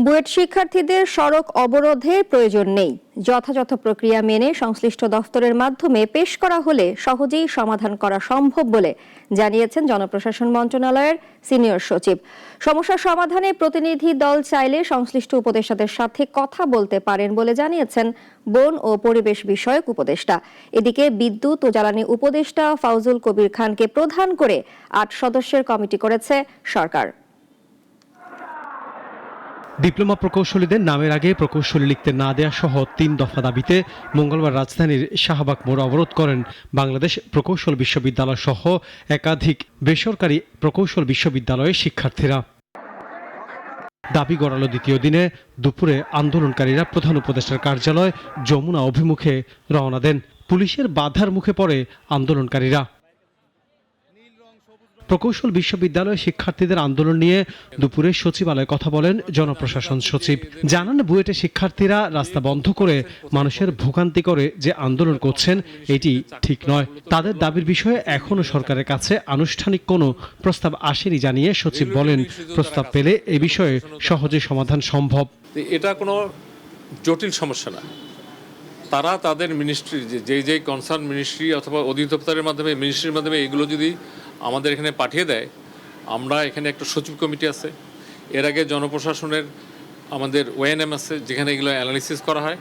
বুয়েট শিক্ষার্থীদের সড়ক অবরোধের প্রয়োজন নেই। যথাযথ প্রক্রিয়া মেনে সংশ্লিষ্ট দফতরের মাধ্যমে পেশ করা হলে সহজেই সমাধান করা সম্ভব বলে জানিয়েছেন জনপ্রশাসন মন্ত্রণালয়ের সিনিয়র সচিব। সমস্যার সমাধানে প্রতিনিধি দল চাইলে সংশ্লিষ্ট উপদেষ্টাদের সাথে কথা বলতে পারেন বলে জানিয়েছেন বন ও পরিবেশ বিষয়ক উপদেষ্টা। এদিকে বিদ্যুৎ ও জ্বালানি উপদেষ্টা ফাউজুল কবির খানকে প্রধান করে ৮ সদস্যের কমিটি করেছে সরকার। ডিপ্লোমা প্রকৌশলীদের নামের আগে প্রকৌশলী লিখতে না দেয়া সহ ৩ দফা দাবিতে মঙ্গলবার রাজধানীর শাহবাগ মোড় অবরোধ করেন বাংলাদেশ প্রকৌশল বিশ্ববিদ্যালয় সহ একাধিক বেসরকারি প্রকৌশল বিশ্ববিদ্যালয়ের শিক্ষার্থীরা। দাবি গড়ালো দ্বিতীয় দিনে দুপুরে আন্দোলনকারীরা প্রধান উপদেষ্টার কার্যালয় যমুনা অভিমুখে রওনা দেন। পুলিশের বাধার মুখে পড়ে আন্দোলনকারীরা। প্রকৌশল বিশ্ববিদ্যালয় শিক্ষার্থীদের আন্দোলন নিয়ে দুপুরে সচিবালয়ে কথা বলেন জনপ্রশাসন সচিব। জানান, বুয়েটের শিক্ষার্থীরা রাস্তা বন্ধ করে মানুষের ভোগান্তি করে যে আন্দোলন করছেন এটি ঠিক নয়। তাদের দাবির বিষয়ে এখনো সরকারের কাছে আনুষ্ঠানিক কোনো প্রস্তাব আসেনি জানিয়ে সচিব বলেন, প্রস্তাব পেলে এ বিষয়ে সহজে সমাধান সম্ভব। এটা কোনো জটিল সমস্যা না। তারা তাদের মিনিস্ট্রি যে কনসার্ন মিনিস্ট্রি অথবা অধিদপ্তরের মাধ্যমে মিনিস্ট্রির মাধ্যমে এগুলো যদি আমাদের এখানে পাঠিয়ে দেয়, আমরা এখানে একটা সচিব কমিটি আছে, এর আগে জনপ্রশাসনের আমাদের ওএনএম আছে, যেখানে এগুলো অ্যানালিসিস করা হয়।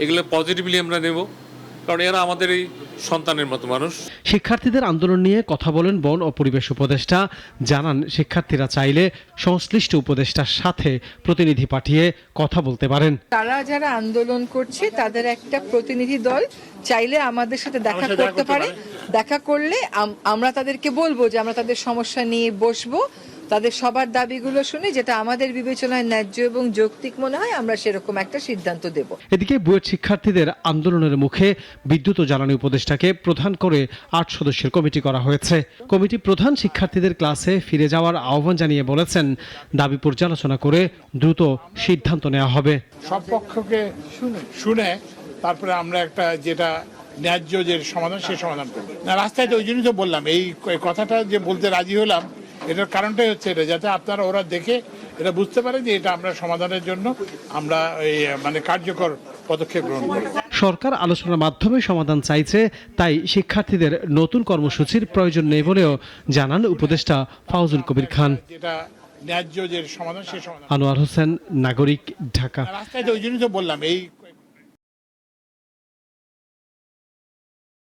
এগুলো পজিটিভলি আমরা নেব, কারণ এরা আমাদের এই সন্তানের মতো মানুষ। শিক্ষার্থীদের আন্দোলন নিয়ে কথা বলেন বন ও পরিবেশ উপদেষ্টা। জানান, শিক্ষার্থীরা চাইলে সংশ্লিষ্ট উপদেষ্টার সাথে প্রতিনিধি পাঠিয়ে কথা বলতে পারেন। তারা যারা আন্দোলন করছে তাদের একটা প্রতিনিধি দল চাইলে আমাদের সাথে দেখা করতে পারে। দেখা করলে আমরা তাদেরকে বলবো যে আমরা তাদের সমস্যা নিয়ে বসবো, তাদের সবার দাবিগুলো শুনে যেটা আমাদের বিবেচনায় ন্যায্য এবং যৌক্তিক মনে হয় আমরা সেরকম একটা সিদ্ধান্ত দেব। এদিকে বুয়েট শিক্ষার্থীদের আন্দোলনের মুখে বিদ্যুৎ ও জ্বালানি উপদেষ্টাকে প্রধান করে ৮ সদস্যের কমিটি করা হয়েছে। কমিটি প্রধান শিক্ষার্থীদের ক্লাসে ফিরে যাওয়ার আহ্বান জানিয়ে বলেছেন, দাবি পর্যালোচনা করে দ্রুত সিদ্ধান্ত নেওয়া হবে। সব পক্ষকে শুনে তারপরে আমরা একটা যেটা ন্যায্য যে সমাধান সে সমাধান করব। না, রাস্তায় তো ওই জন্যই তো বললাম, এই কথাটা যে বলতে রাজি হলাম, এটার কারণটাই হচ্ছে এটা, যাতে আপনারা ওরা দেখে এটা বুঝতে পারে যে এটা আমরা সমাধানের জন্য আমরা কার্যকর পদক্ষেপ গ্রহণ করি। সরকার আলোচনার মাধ্যমে সমাধান চাইছে, তাই শিক্ষার্থীদের নতুন কর্মসূচির প্রয়োজন নেই বলেও জানান উপদেষ্টা ফাউজুল কবির খান। যেটা ন্যায্য যে সমাধান সে সমাধান। আনোয়ার হোসেন, নাগরিক, ঢাকা। রাস্তায় তো ওই জন্যই তো বললাম, এই